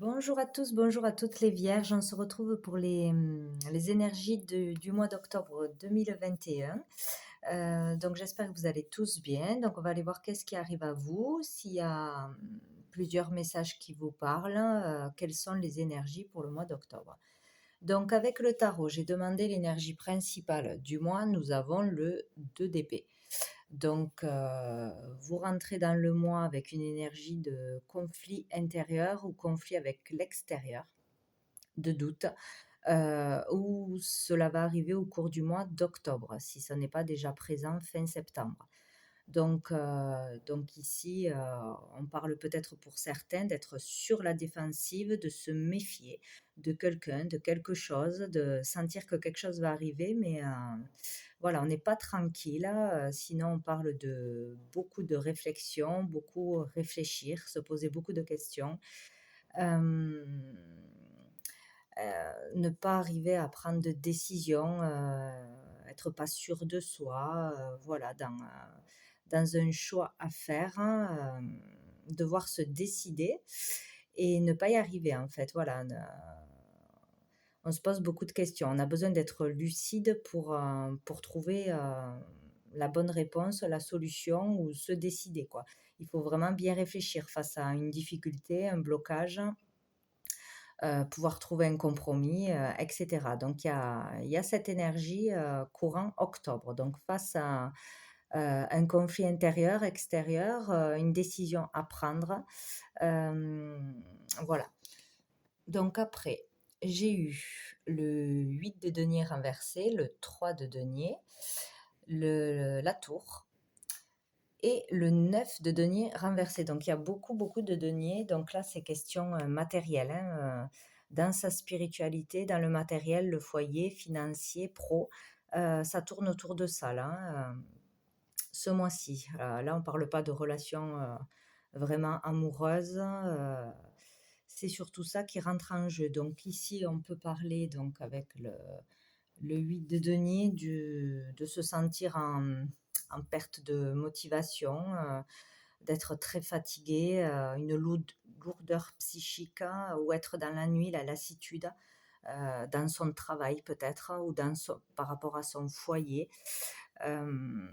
Bonjour à tous, bonjour à toutes les vierges. On se retrouve pour les énergies du mois d'octobre 2021. Donc j'espère que vous allez tous bien. Donc on va aller voir qu'est-ce qui arrive à vous. S'il y a plusieurs messages qui vous parlent, quelles sont les énergies pour le mois d'octobre. Donc avec le tarot, j'ai demandé l'énergie principale du mois. Nous avons le 2 d'épée. Donc, vous rentrez dans le mois avec une énergie de conflit intérieur ou conflit avec l'extérieur, de doute, où cela va arriver au cours du mois d'octobre, si ce n'est pas déjà présent fin septembre. Donc ici, on parle peut-être pour certains d'être sur la défensive, de se méfier de quelqu'un, de quelque chose, de sentir que quelque chose va arriver, mais voilà, on n'est pas tranquille. Sinon, on parle de beaucoup de réflexion, beaucoup réfléchir, se poser beaucoup de questions. Euh, Ne pas arriver à prendre de décisions, être pas sûr de soi, voilà, dans un choix à faire, hein, devoir se décider et ne pas y arriver en fait. Voilà, on se pose beaucoup de questions. On a besoin d'être lucide pour trouver la bonne réponse, la solution ou se décider, quoi. Il faut vraiment bien réfléchir face à une difficulté, un blocage, pouvoir trouver un compromis, etc. Donc il y a cette énergie courant octobre. Donc face à un conflit intérieur, extérieur, une décision à prendre. euh, voilà. Donc après, j'ai eu le 8 de denier renversé, le 3 de denier, la tour et le 9 de denier renversé. Donc il y a beaucoup, beaucoup de deniers. Donc là, c'est question matérielle, hein, dans sa spiritualité, dans le matériel, le foyer, financier, pro. Ça tourne autour de ça, là, hein, ce mois-ci. Là, on ne parle pas de relations vraiment amoureuses. C'est surtout ça qui rentre en jeu. Donc ici, on peut parler donc avec le 8 de denier de se sentir en perte de motivation, d'être très fatigué, une lourdeur psychique, hein, ou être dans la nuit, la lassitude, dans son travail peut-être, ou par rapport à son foyer. Euh,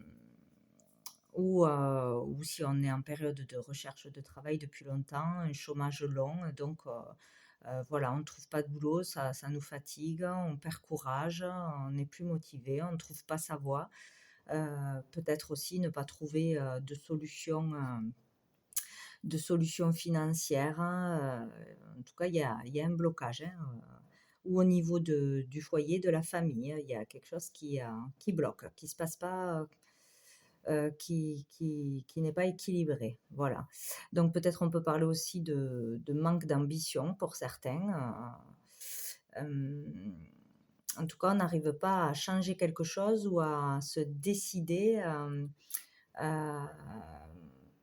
ou si on est en période de recherche de travail depuis longtemps, un chômage long, donc voilà, on ne trouve pas de boulot, ça nous fatigue, on perd courage, on n'est plus motivé, on ne trouve pas sa voie. Peut-être aussi ne pas trouver de solution financière, hein. En tout cas, il y a un blocage, hein, ou au niveau du foyer, de la famille, hein. Il y a quelque chose qui bloque, qui se passe pas, qui n'est pas équilibré. Voilà. Donc peut-être on peut parler aussi de manque d'ambition pour certains. En tout cas, on n'arrive pas à changer quelque chose ou à se décider euh,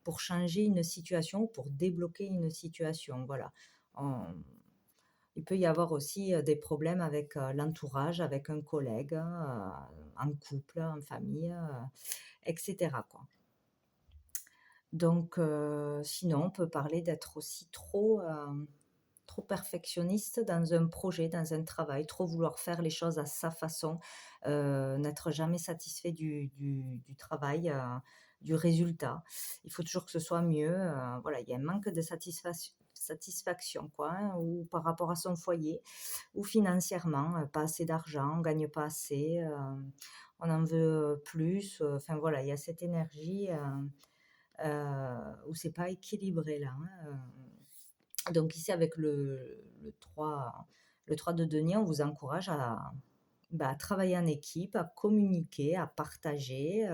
pour changer une situation, pour débloquer une situation. Voilà. On- il peut y avoir aussi des problèmes avec l'entourage, avec un collègue, en couple, en famille, etc., quoi. Donc, sinon, on peut parler d'être aussi trop perfectionniste dans un projet, dans un travail, trop vouloir faire les choses à sa façon, n'être jamais satisfait du travail, du résultat. Il faut toujours que ce soit mieux. Voilà, il y a un manque de satisfaction, quoi, hein, ou par rapport à son foyer, ou financièrement, pas assez d'argent, on gagne pas assez, on en veut plus. Enfin voilà, il y a cette énergie. Où c'est pas équilibré là, hein. Donc ici avec le 3 de denier, on vous encourage à travailler en équipe, à communiquer, à partager,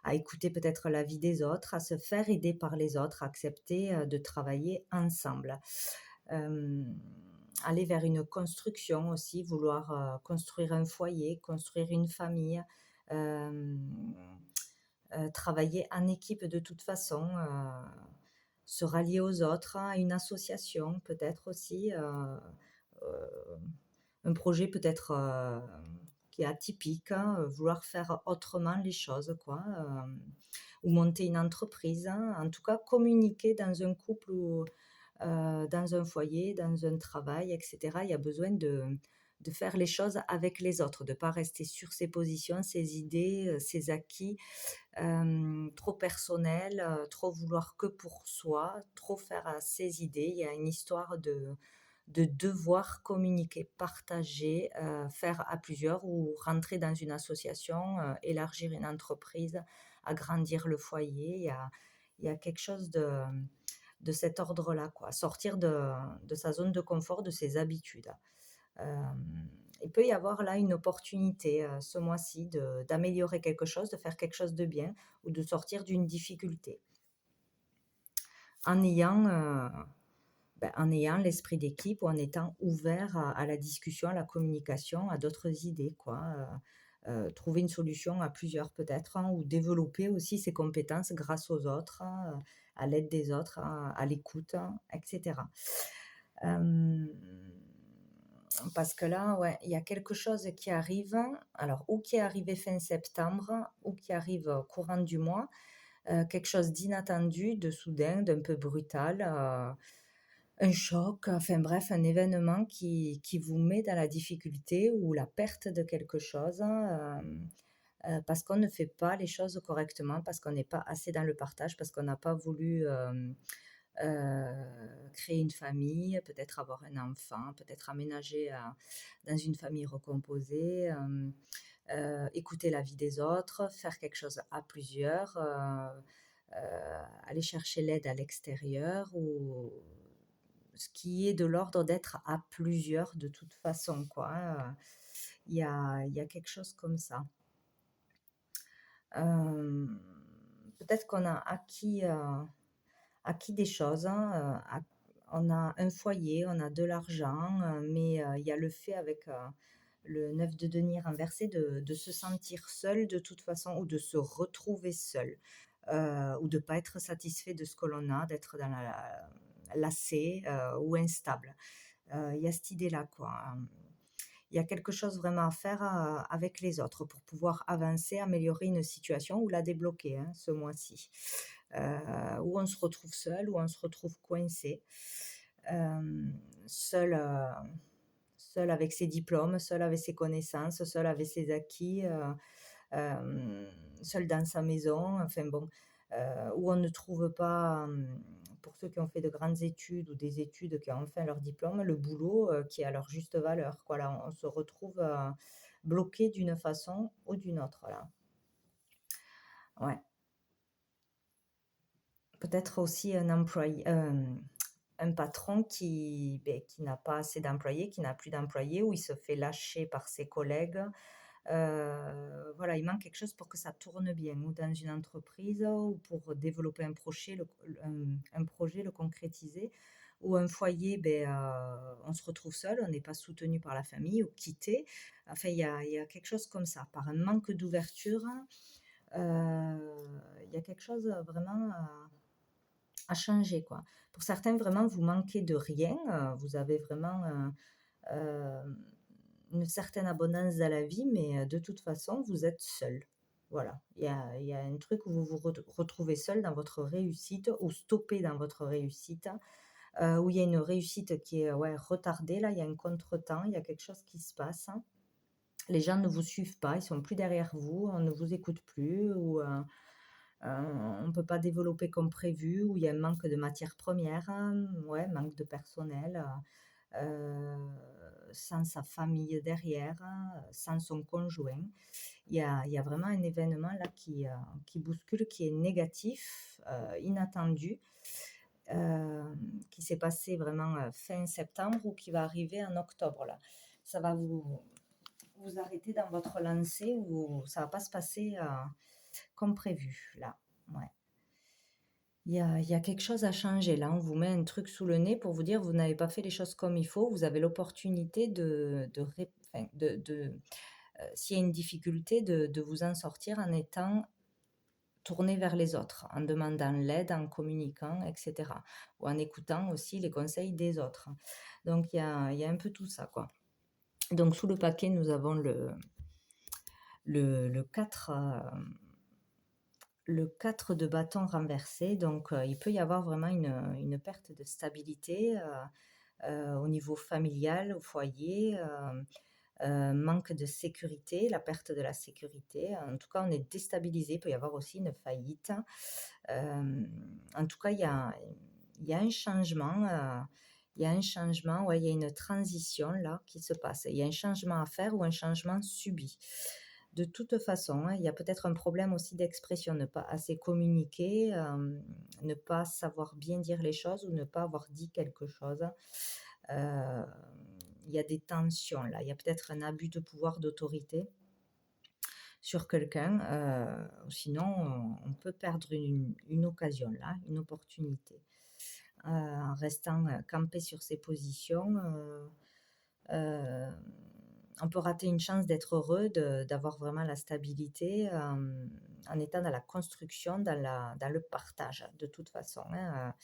à écouter peut-être l'avis des autres, à se faire aider par les autres, à accepter de travailler ensemble. Euh, Aller vers une construction aussi, vouloir construire un foyer, construire une famille, euh, travailler en équipe de toute façon, se rallier aux autres, à une association peut-être aussi, euh, un projet peut-être qui est atypique, hein, vouloir faire autrement les choses, quoi, ou monter une entreprise, hein. En tout cas, communiquer dans un couple dans un foyer, dans un travail, et cetera. Il y a besoin de faire les choses avec les autres, de ne pas rester sur ses positions, ses idées, ses acquis, trop personnel, trop vouloir que pour soi, trop faire à ses idées. Il y a une histoire de devoir communiquer, partager, faire à plusieurs ou rentrer dans une association, élargir une entreprise, agrandir le foyer. Il y a quelque chose de cet ordre-là, quoi. Sortir de sa zone de confort, de ses habitudes. Il peut y avoir là une opportunité ce mois-ci d'améliorer quelque chose, de faire quelque chose de bien ou de sortir d'une difficulté en ayant, en ayant l'esprit d'équipe ou en étant ouvert à la discussion, à la communication, à d'autres idées, quoi. Trouver une solution à plusieurs peut-être, hein, ou développer aussi ses compétences grâce aux autres, hein, à l'aide des autres, à l'écoute, hein, etc. Euh, Parce que là, ouais, il y a quelque chose qui arrive, alors ou qui est arrivé fin septembre, ou qui arrive courant du mois, quelque chose d'inattendu, de soudain, d'un peu brutal, un choc, enfin bref, un événement qui vous met dans la difficulté ou la perte de quelque chose, parce qu'on ne fait pas les choses correctement, parce qu'on n'est pas assez dans le partage, parce qu'on n'a pas voulu créer une famille, peut-être avoir un enfant, peut-être aménager dans une famille recomposée, écouter la vie des autres, faire quelque chose à plusieurs, aller chercher l'aide à l'extérieur ou ce qui est de l'ordre d'être à plusieurs de toute façon, quoi. Il y a quelque chose comme ça. Euh, Peut-être qu'on a acquis des choses, hein, on a un foyer, on a de l'argent, mais il y a le fait avec le 9 de denier renversé de se sentir seul de toute façon ou de se retrouver seul ou de ne pas être satisfait de ce que l'on a, d'être dans lassé ou instable. Il y a cette idée-là, quoi. Il y a quelque chose vraiment à faire avec les autres pour pouvoir avancer, améliorer une situation ou la débloquer, hein, ce mois-ci. Où on se retrouve seul, où on se retrouve coincé, euh, seul, seul avec ses diplômes, seul avec ses connaissances, seul avec ses acquis, seul dans sa maison, enfin bon, où on ne trouve pas, pour ceux qui ont fait de grandes études ou des études qui ont enfin leur diplôme, le boulot qui est à leur juste valeur. Quoi, là, on se retrouve bloqué d'une façon ou d'une autre. Là. Ouais. Peut-être aussi un employé, un patron qui n'a pas assez d'employés, qui n'a plus d'employés, ou il se fait lâcher par ses collègues. Voilà, il manque quelque chose pour que ça tourne bien, ou dans une entreprise, ou pour développer un projet, le concrétiser, ou un foyer, on se retrouve seul, on n'est pas soutenu par la famille, ou quitté. Enfin, il y a quelque chose comme ça, par un manque d'ouverture. Il y a quelque chose vraiment à changer, quoi. Pour certains, vraiment, vous manquez de rien, vous avez vraiment euh, une certaine abondance dans la vie, mais de toute façon, vous êtes seul. Voilà, il y a un truc où vous vous retrouvez seul dans votre réussite ou stoppé dans votre réussite, où il y a une réussite qui est ouais, retardée, là, il y a un contretemps, il y a quelque chose qui se passe. Les gens ne vous suivent pas, ils sont plus derrière vous, on ne vous écoute plus, ou on ne peut pas développer comme prévu, ou il y a un manque de matières premières, hein, ouais, manque de personnel, sans sa famille derrière, hein, sans son conjoint. Il y a vraiment un événement là qui bouscule, qui est négatif, inattendu, qui s'est passé vraiment fin septembre ou qui va arriver en octobre. Là. Ça va vous arrêter dans votre lancée ou ça va pas se passer comme prévu. Là. Ouais. Il y a quelque chose à changer. Là, on vous met un truc sous le nez pour vous dire vous n'avez pas fait les choses comme il faut. Vous avez l'opportunité s'il y a une difficulté, de vous en sortir en étant tourné vers les autres, en demandant l'aide, en communiquant, etc. Ou en écoutant aussi les conseils des autres. Donc, il y a un peu tout ça, quoi. Donc, sous le paquet, nous avons le 4 le 4 de bâton renversé, donc il peut y avoir vraiment une perte de stabilité, au niveau familial, au foyer, manque de sécurité, la perte de la sécurité. En tout cas, on est déstabilisé, il peut y avoir aussi une faillite. En tout cas, il y a un changement, ouais, il y a une transition là qui se passe. Il y a un changement à faire ou un changement subi. De toute façon, hein, il y a peut-être un problème aussi d'expression, ne pas assez communiquer, ne pas savoir bien dire les choses ou ne pas avoir dit quelque chose. Euh, il y a des tensions là, il y a peut-être un abus de pouvoir, d'autorité sur quelqu'un. Sinon, on peut perdre une occasion là, une opportunité. En restant campé sur ses positions, euh, on peut rater une chance d'être heureux, d'avoir vraiment la stabilité, en étant dans la construction, dans le partage, de toute façon, hein.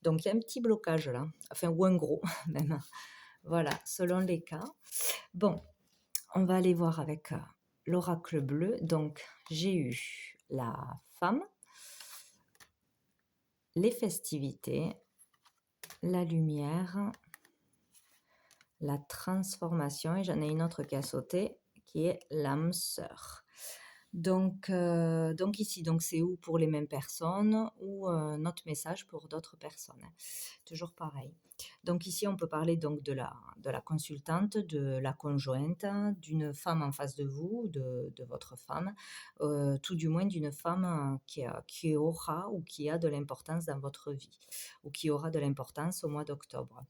Donc, il y a un petit blocage là, enfin, ou un gros même. Voilà, selon les cas. Bon, on va aller voir avec l'oracle bleu. Donc, j'ai eu la femme, les festivités, la lumière, la transformation, et j'en ai une autre qui a sauté, qui est l'âme sœur. Donc ici, donc c'est ou pour les mêmes personnes ou notre message pour d'autres personnes. Toujours pareil. Donc ici, on peut parler donc de la consultante, de la conjointe, d'une femme en face de vous, de votre femme, tout du moins d'une femme qui aura ou qui a de l'importance dans votre vie, ou qui aura de l'importance au mois d'octobre.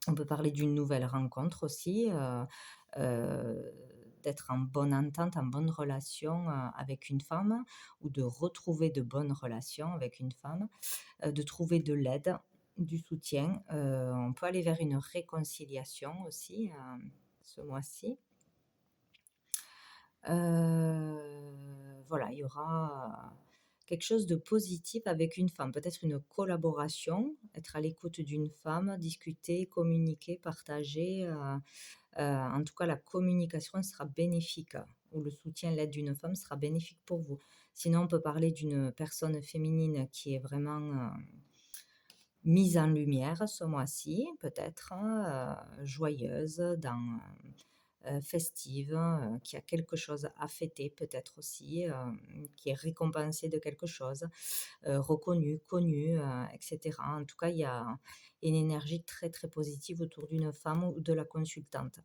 On peut parler d'une nouvelle rencontre aussi, d'être en bonne entente, en bonne relation avec une femme, ou de retrouver de bonnes relations avec une femme, de trouver de l'aide, du soutien. On peut aller vers une réconciliation aussi ce mois-ci. Voilà, il y aura quelque chose de positif avec une femme, peut-être une collaboration, être à l'écoute d'une femme, discuter, communiquer, partager. En tout cas, la communication sera bénéfique, ou le soutien, l'aide d'une femme sera bénéfique pour vous. Sinon, on peut parler d'une personne féminine qui est vraiment mise en lumière ce mois-ci, peut-être, joyeuse, festive, qui a quelque chose à fêter peut-être aussi, qui est récompensée de quelque chose, reconnue, connue, etc. En tout cas, il y a une énergie très très positive autour d'une femme ou de la consultante.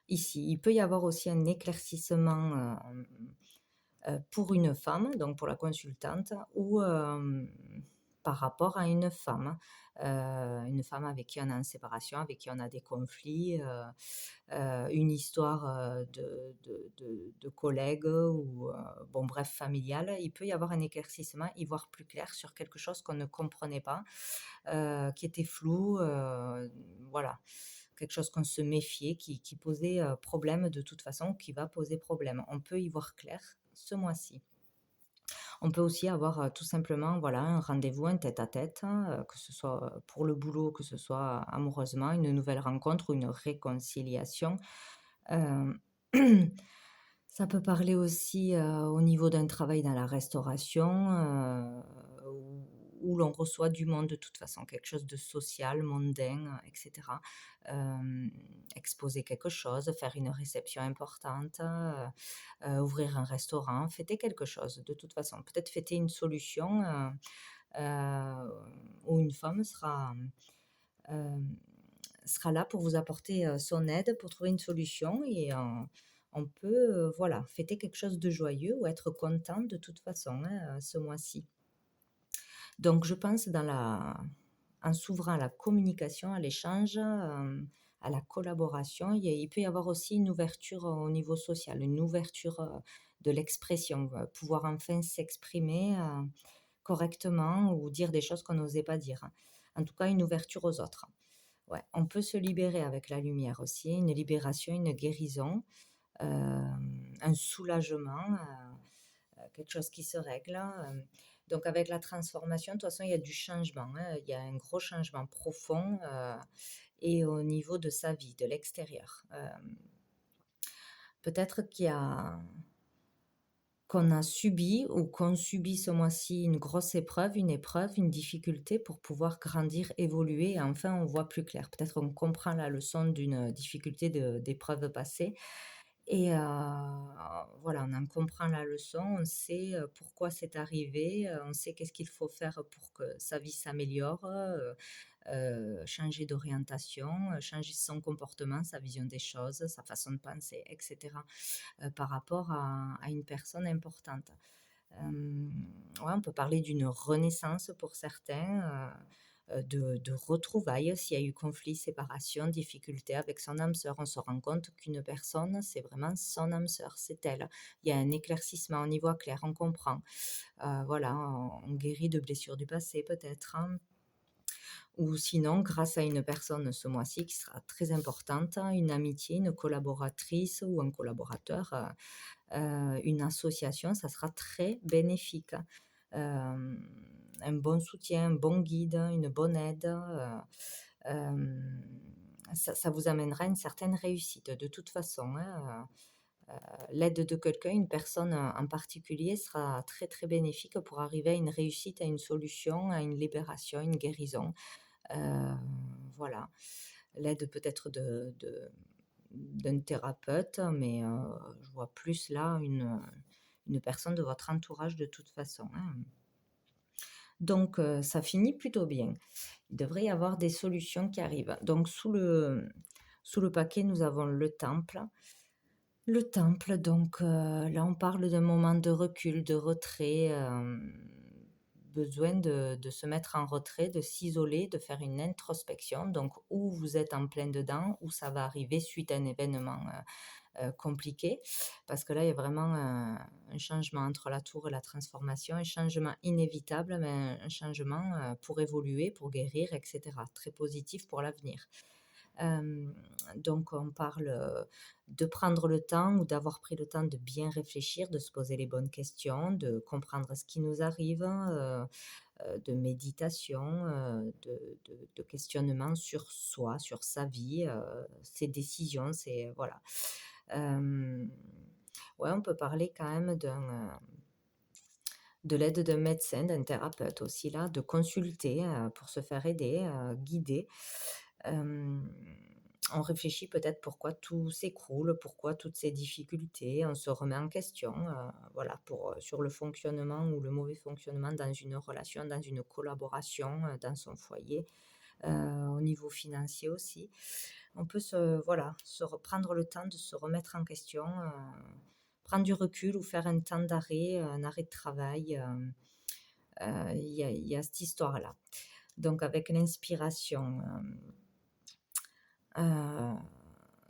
Ici, il peut y avoir aussi un éclaircissement pour une femme, donc pour la consultante, ou par rapport à une femme avec qui on est en séparation, avec qui on a des conflits, une histoire de collègues ou, bon, bref, familiale. Il peut y avoir un éclaircissement, y voir plus clair sur quelque chose qu'on ne comprenait pas, qui était flou, voilà, quelque chose qu'on se méfiait, qui posait problème de toute façon, qui va poser problème. On peut y voir clair ce mois-ci. On peut aussi avoir tout simplement, voilà, un rendez-vous, un tête-à-tête, hein, que ce soit pour le boulot, que ce soit amoureusement, une nouvelle rencontre ou une réconciliation. Euh, Ça peut parler aussi au niveau d'un travail dans la restauration, où l'on reçoit du monde de toute façon, quelque chose de social, mondain, etc. Exposer quelque chose, faire une réception importante, ouvrir un restaurant, fêter quelque chose de toute façon. Peut-être fêter une solution où une femme euh, sera là pour vous apporter son aide, pour trouver une solution, et on peut voilà, fêter quelque chose de joyeux ou être content de toute façon, hein, ce mois-ci. Donc je pense en s'ouvrant à la communication, à l'échange, à la collaboration, il peut y avoir aussi une ouverture au niveau social, une ouverture de l'expression, pouvoir enfin s'exprimer correctement ou dire des choses qu'on n'osait pas dire. En tout cas, une ouverture aux autres. Ouais, on peut se libérer avec la lumière aussi, une libération, une guérison, un soulagement, quelque chose qui se règle. Donc avec la transformation, de toute façon, il y a du changement, hein. Il y a un gros changement profond et au niveau de sa vie, de l'extérieur. Peut-être qu'on a subi ou qu'on subit ce mois-ci une grosse épreuve, une difficulté pour pouvoir grandir, évoluer et enfin on voit plus clair. Peut-être on comprend la leçon d'une difficulté d'épreuve passée et voilà, on en comprend la leçon, on sait, pourquoi c'est arrivé, on sait qu'est-ce qu'il faut faire pour que sa vie s'améliore, changer d'orientation, changer son comportement, sa vision des choses, sa façon de penser et cetera, par rapport à une personne importante. Ouais, on peut parler d'une renaissance pour certains, de retrouvailles s'il y a eu conflit, séparation, difficulté avec son âme sœur. On se rend compte qu'une personne, c'est vraiment son âme sœur, c'est elle. Il y a un éclaircissement, on y voit clair, on comprend. Voilà, on guérit de blessures du passé peut-être, hein. Ou sinon, grâce à une personne ce mois-ci qui sera très importante, une amitié, une collaboratrice ou un collaborateur, une association, ça sera très bénéfique. Un bon soutien, un bon guide, une bonne aide, ça vous amènera une certaine réussite de toute façon, hein. L'aide de quelqu'un, une personne en particulier sera très, très bénéfique pour arriver à une réussite, à une solution, à une libération, une guérison. Heu, voilà. L'aide peut-être d'un thérapeute, mais je vois plus là une personne de votre entourage de toute façon, hein. Donc ça finit plutôt bien. Il devrait y avoir des solutions qui arrivent. Donc sous le paquet, nous avons le temple. Le temple, donc là, on parle d'un moment de recul, de retrait, besoin de se mettre en retrait, de s'isoler, de faire une introspection. Donc, où vous êtes en plein dedans, où ça va arriver suite à un événement compliqué. Parce que là, il y a vraiment un changement entre la tour et la transformation, un changement inévitable, mais un changement pour évoluer, pour guérir, etc. Très positif pour l'avenir. Donc on parle, de prendre le temps ou d'avoir pris le temps de bien réfléchir, de se poser les bonnes questions, de comprendre ce qui nous arrive, de méditation, de questionnement sur soi, sur sa vie, ses décisions, voilà. Ouais, on peut parler quand même de l'aide d'un médecin, d'un thérapeute aussi là, de consulter, pour se faire aider, guider. Hem, on réfléchit peut-être pourquoi tout s'écroule, pourquoi toutes ces difficultés, on se remet en question, voilà, sur le fonctionnement ou le mauvais fonctionnement dans une relation, dans une collaboration, dans son foyer, au niveau financier aussi. On peut voilà, prendre le temps de se remettre en question, prendre du recul ou faire un temps d'arrêt, un arrêt de travail, il y a cette histoire-là. Donc avec l'inspiration, heu,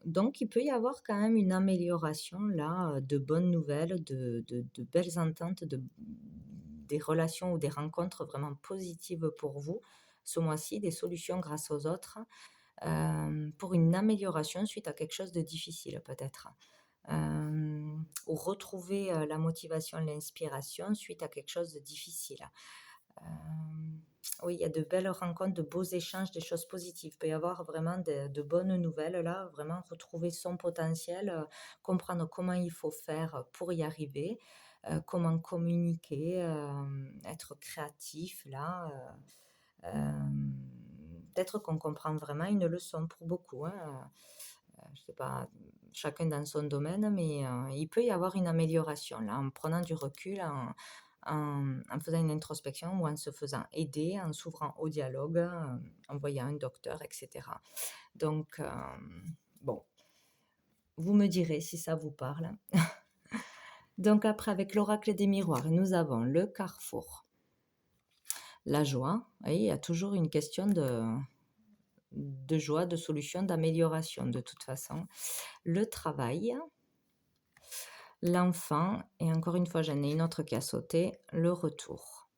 donc il peut y avoir quand même une amélioration là, de bonnes nouvelles, de belles ententes, des relations ou des rencontres vraiment positives pour vous ce mois-ci, des solutions grâce aux autres, pour une amélioration suite à quelque chose de difficile peut-être. Ou retrouver, la motivation, l'inspiration suite à quelque chose de difficile. Oui, il y a de belles rencontres, de beaux échanges, des choses positives. Il peut y avoir vraiment de bonnes nouvelles là, vraiment retrouver son potentiel, comprendre comment il faut faire pour y arriver, comment communiquer, être créatif là, peut-être qu'on comprend vraiment une leçon pour beaucoup, hein, je sais pas, chacun dans son domaine, mais il peut y avoir une amélioration là, en prenant du recul, en faisant une introspection ou en se faisant aider, en s'ouvrant au dialogue, en voyant un docteur, et cetera. Donc, bon, vous me direz si ça vous parle. Donc après, avec l'oracle des miroirs, nous avons le carrefour, la joie. Et il y a toujours une question de joie, de solution, d'amélioration de toute façon. Le travail, l'enfant, et encore une fois, j'en ai une autre qui a sauté, le retour.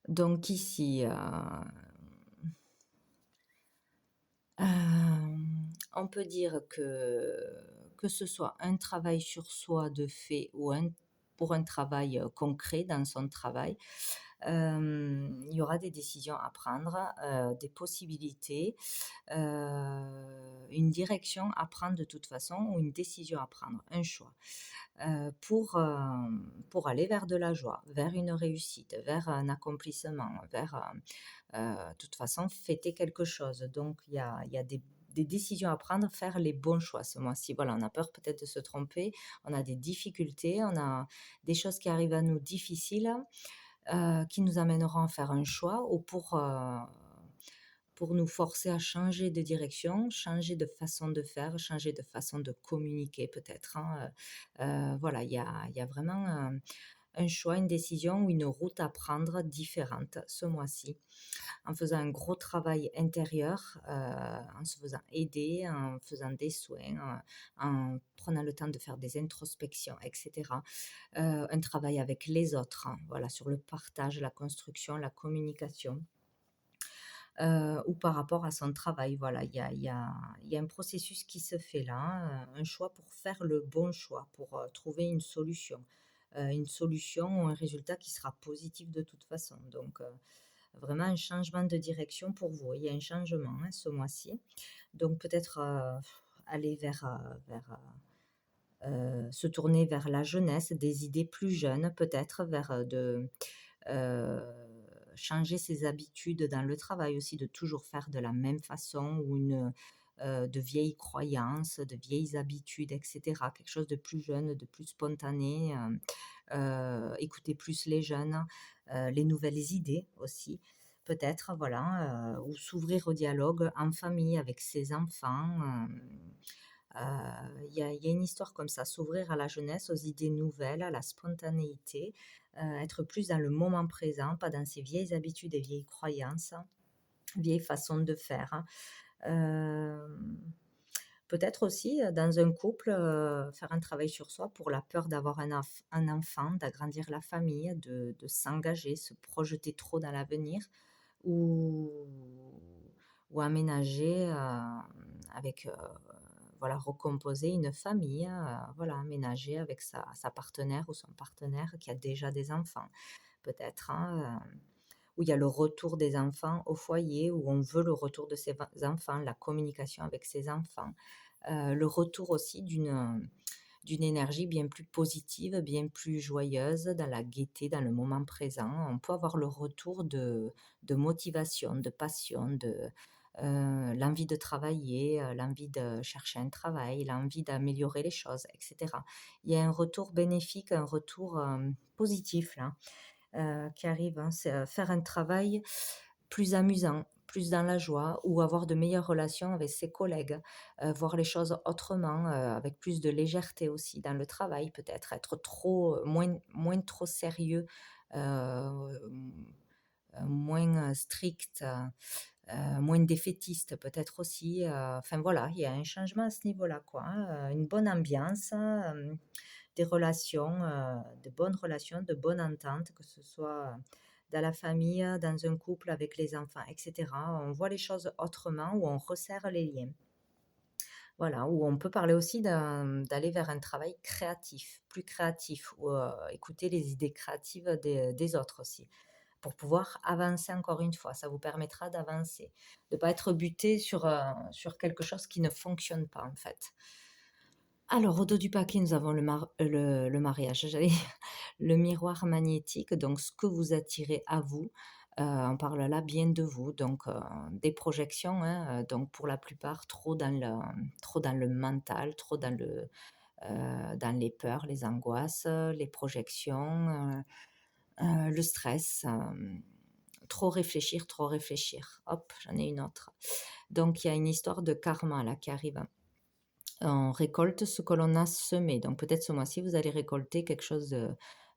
Donc ici, on peut dire que ce soit un travail sur soi de fait ou pour un travail concret dans son travail, Il y aura des décisions à prendre, des possibilités, une direction à prendre de toute façon ou une décision à prendre, un choix, pour aller vers de la joie, vers une réussite, vers un accomplissement, vers, de toute façon fêter quelque chose. Donc il y a des décisions à prendre, faire les bons choix ce mois-ci. Voilà, on a peur peut-être de se tromper, on a des difficultés, on a des choses qui arrivent à nous difficiles, qui nous amèneront à faire un choix ou pour nous forcer à changer de direction, changer de façon de faire, changer de façon de communiquer peut-être, hein. Voilà, il y a vraiment un choix, une décision ou une route à prendre différente ce mois-ci, en faisant un gros travail intérieur, en se faisant aider, en faisant des soins, en prenant le temps de faire des introspections, et cetera. Un travail avec les autres, hein, voilà, sur le partage, la construction, la communication, ou par rapport à son travail. Voilà, il y a un processus qui se fait là, un choix pour faire le bon choix, pour, trouver une solution ou un résultat qui sera positif de toute façon. Donc, vraiment un changement de direction pour vous. Il y a un changement, hein, ce mois-ci. Donc peut-être, aller se tourner vers la jeunesse, des idées plus jeunes peut-être, vers, heu, changer ses habitudes dans le travail aussi, de toujours faire de la même façon ou de vieilles croyances, de vieilles habitudes et cetera. Quelque chose de plus jeune, de plus spontané, écouter plus les jeunes, les nouvelles idées aussi, peut-être, voilà, ou s'ouvrir au dialogue en famille avec ses enfants, il y a une histoire comme ça, s'ouvrir à la jeunesse, aux idées nouvelles, à la spontanéité, être plus dans le moment présent, pas dans ses vieilles habitudes et vieilles croyances, vieilles façons de faire, hein. Hem, Peut-être aussi, dans un couple, faire un travail sur soi pour la peur d'avoir un enfant, d'agrandir la famille, de s'engager, se projeter trop dans l'avenir ou aménager, avec, voilà, recomposer une famille, voilà, aménager avec sa partenaire ou son partenaire qui a déjà des enfants, peut-être, hein, où il y a le retour des enfants au foyer, où on veut le retour de ses enfants, la communication avec ses enfants, le retour aussi d'une énergie bien plus positive, bien plus joyeuse, dans la gaieté, dans le moment présent. On peut avoir le retour de motivation, de passion, l'envie de travailler, l'envie de chercher un travail, l'envie d'améliorer les choses, et cetera. Il y a un retour bénéfique, un retour, positif là, qui arrive, hein. C'est, faire un travail plus amusant, plus dans la joie ou avoir de meilleures relations avec ses collègues, voir les choses autrement, avec plus de légèreté aussi dans le travail peut-être, être moins trop sérieux, moins, strict, moins défaitiste peut-être aussi, enfin voilà, il y a un changement à ce niveau-là quoi, hein, une bonne ambiance, des relations, de bonnes relations, de bonnes ententes, que ce soit dans la famille, dans un couple, avec les enfants, et cetera. On voit les choses autrement, ou on resserre les liens. Voilà, ou on peut parler aussi d'aller vers un travail créatif, plus créatif, ou écouter les idées créatives des autres aussi, pour pouvoir avancer encore une fois. Ça vous permettra d'avancer, de ne pas être buté sur quelque chose qui ne fonctionne pas en fait. Alors, au dos du paquet, nous avons le mariage, j'allais dire, le miroir magnétique, donc ce que vous attirez à vous. On parle là bien de vous, donc des projections, hein, donc pour la plupart trop dans le mental, trop dans les peurs, les angoisses, les projections, le stress, trop réfléchir, trop réfléchir. Hop, j'en ai une autre. Donc il y a une histoire de karma là qui arrive. On récolte ce que l'on a semé. Donc peut-être ce mois-ci, vous allez récolter quelque chose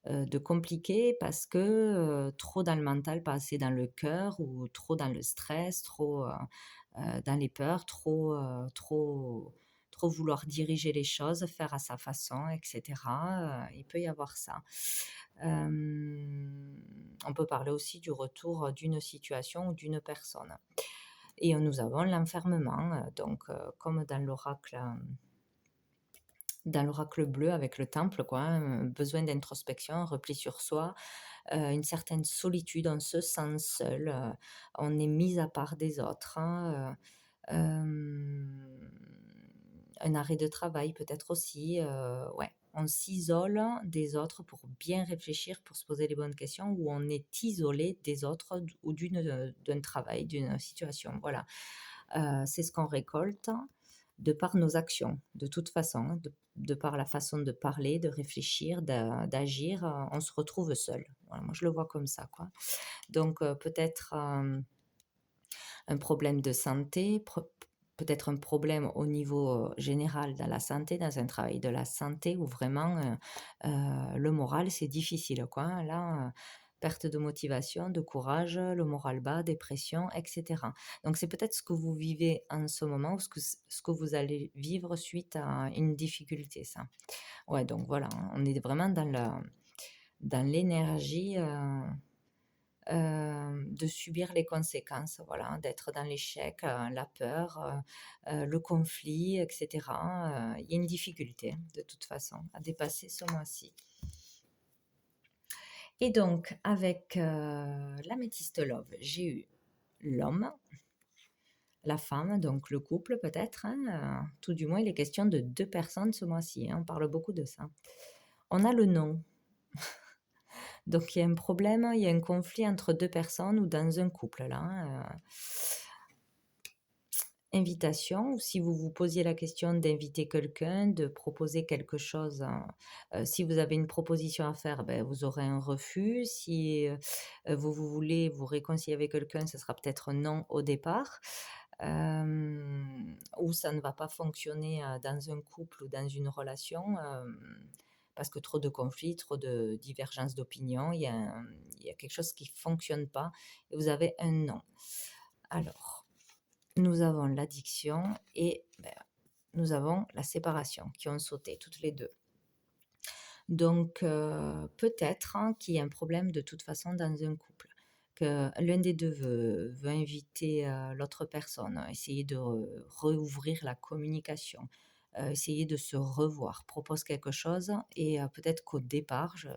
de compliqué parce que, trop dans le mental, pas assez dans le cœur, ou trop dans le stress, trop, dans les peurs, trop vouloir diriger les choses, faire à sa façon, et cetera, il peut y avoir ça. On peut parler aussi du retour d'une situation ou d'une personne, et nous avons l'enfermement, donc comme dans l'oracle, dans l'oracle bleu avec le temple, quoi, hein, besoin d'introspection, un repli sur soi, une certaine solitude, on se sent seul, on est mis à part des autres, hein, un arrêt de travail peut-être aussi, ouais. On s'isole des autres pour bien réfléchir, pour se poser les bonnes questions, ou on est isolé des autres ou d'un travail, d'une situation, voilà. C'est ce qu'on récolte de par nos actions, de toute façon, hein, de par la façon de parler, de réfléchir, d'agir, on se retrouve seul. Voilà, moi je le vois comme ça, quoi. Donc peut-être un problème de santé, peut-être un problème au niveau général dans la santé, dans un travail de la santé où vraiment le moral c'est difficile, quoi, hein. Là, perte de motivation, de courage, le moral bas, dépression, etc. Donc c'est peut-être ce que vous vivez en ce moment ou ce que vous allez vivre suite à une difficulté, ça. Ouais, donc voilà, hein, on est vraiment dans l'énergie. De subir les conséquences, voilà, d'être dans l'échec, la peur, le conflit, et cetera. Il y a une difficulté, hein, de toute façon, à dépasser ce mois-ci. Et donc, avec l'améthyste love, j'ai eu l'homme, la femme, donc le couple peut-être, hein, tout du moins il est question de 2 personnes ce mois-ci, hein, on parle beaucoup de ça. On a le non. Donc il y a un problème, il y a un conflit entre 2 personnes ou dans un couple là, hein. Invitation, ou si vous vous posiez la question d'inviter quelqu'un, de proposer quelque chose, hein, si vous avez une proposition à faire, ben, vous aurez un refus. Si vous voulez vous réconcilier avec quelqu'un, ce sera peut-être un non au départ. Ou ça ne va pas fonctionner dans un couple ou dans une relation parce que trop de conflits, trop de divergences d'opinion, il y a quelque chose qui ne fonctionne pas et vous avez un non. Alors, nous avons l'addiction et nous avons la séparation qui ont sauté toutes les deux. Donc peut-être qu'il y a un problème de toute façon dans un couple, que l'un des deux veut inviter l'autre personne, essayer de rouvrir la communication, essayer de se revoir, propose quelque chose et peut-être qu'au départ, je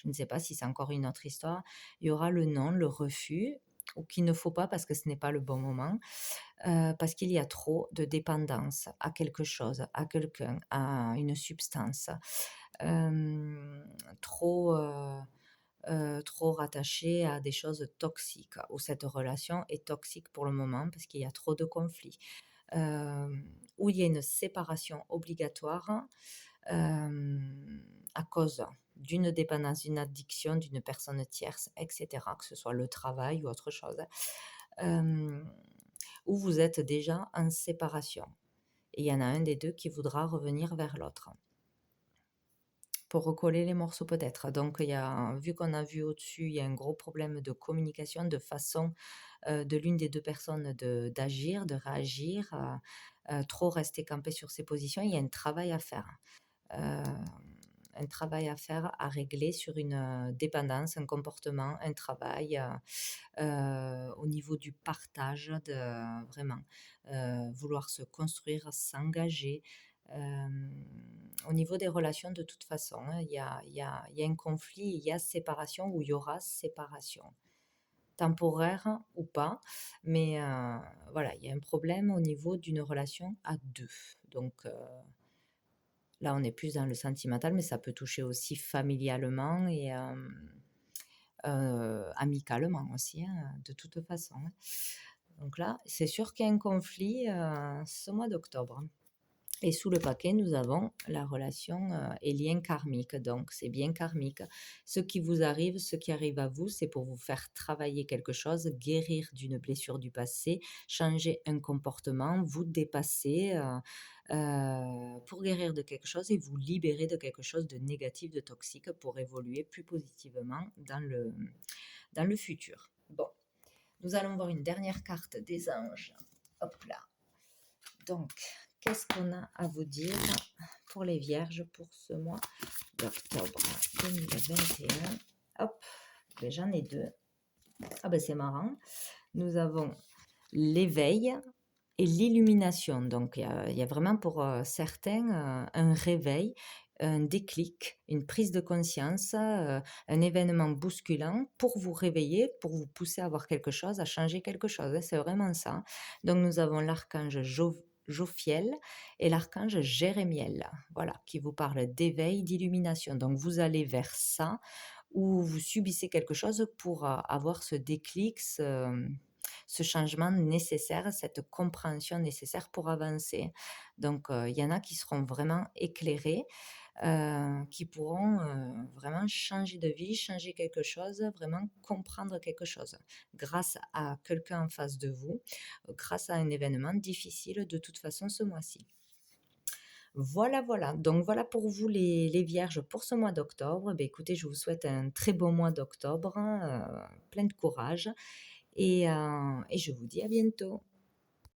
ne sais pas si c'est encore une autre histoire, il y aura le non, le refus, ou qu'il ne faut pas parce que ce n'est pas le bon moment, parce qu'il y a trop de dépendance à quelque chose, à quelqu'un, à une substance, trop, trop rattaché à des choses toxiques, où cette relation est toxique pour le moment parce qu'il y a trop de conflits, où il y a une séparation obligatoire, à cause d'une dépendance, d'une addiction, d'une personne tierce, etc., que ce soit le travail ou autre chose. Où vous êtes déjà en séparation. Et il y en a un des deux qui voudra revenir vers l'autre pour recoller les morceaux peut-être. Donc, vu qu'on a vu au-dessus, il y a un gros problème de communication, de façon de l'une des deux personnes d'agir, de réagir, trop rester campé sur ses positions. Il y a un travail à faire. Euh, un travail à faire, à régler sur une dépendance, un comportement, un travail au niveau du partage, vraiment vouloir se construire, s'engager. Au niveau des relations, de toute façon, hein, il y a un conflit, il y a séparation ou il y aura séparation. Temporaire ou pas, mais voilà, il y a un problème au niveau d'une relation à deux. Donc, là, on est plus dans le sentimental, mais ça peut toucher aussi familialement et amicalement aussi, hein, de toute façon, hein. Donc là, c'est sûr qu'il y a un conflit ce mois d'octobre. Et sous le paquet, nous avons la relation et lien karmique. Donc, c'est bien karmique. Ce qui vous arrive, ce qui arrive à vous, c'est pour vous faire travailler quelque chose, guérir d'une blessure du passé, changer un comportement, vous dépasser pour guérir de quelque chose et vous libérer de quelque chose de négatif, de toxique pour évoluer plus positivement dans le futur. Bon, nous allons voir une dernière carte des anges. Hop là. Donc, qu'est-ce qu'on a à vous dire pour les vierges pour ce mois d'octobre 2021? Hop, ben, j'en ai deux. Ah ben c'est marrant. Nous avons l'éveil et l'illumination. Donc il y a vraiment pour, certains, un réveil, un déclic, une prise de conscience, un événement bousculant pour vous réveiller, pour vous pousser à voir quelque chose, à changer quelque chose, hein, c'est vraiment ça. Donc nous avons l'archange Jophiel et l'archange Jérémiel, voilà, qui vous parlent d'éveil, d'illumination. Donc vous allez vers ça, ou vous subissez quelque chose pour, avoir ce déclic, ce changement nécessaire, cette compréhension nécessaire pour avancer. Donc, il y en a qui seront vraiment éclairés, qui pourront, vraiment changer de vie, changer quelque chose, vraiment comprendre quelque chose grâce à quelqu'un en face de vous, grâce à un événement difficile de toute façon ce mois-ci. Voilà, voilà. Donc voilà pour vous les vierges pour ce mois d'octobre. Beh, écoutez, je vous souhaite un très beau mois d'octobre, hein, plein de courage et je vous dis à bientôt.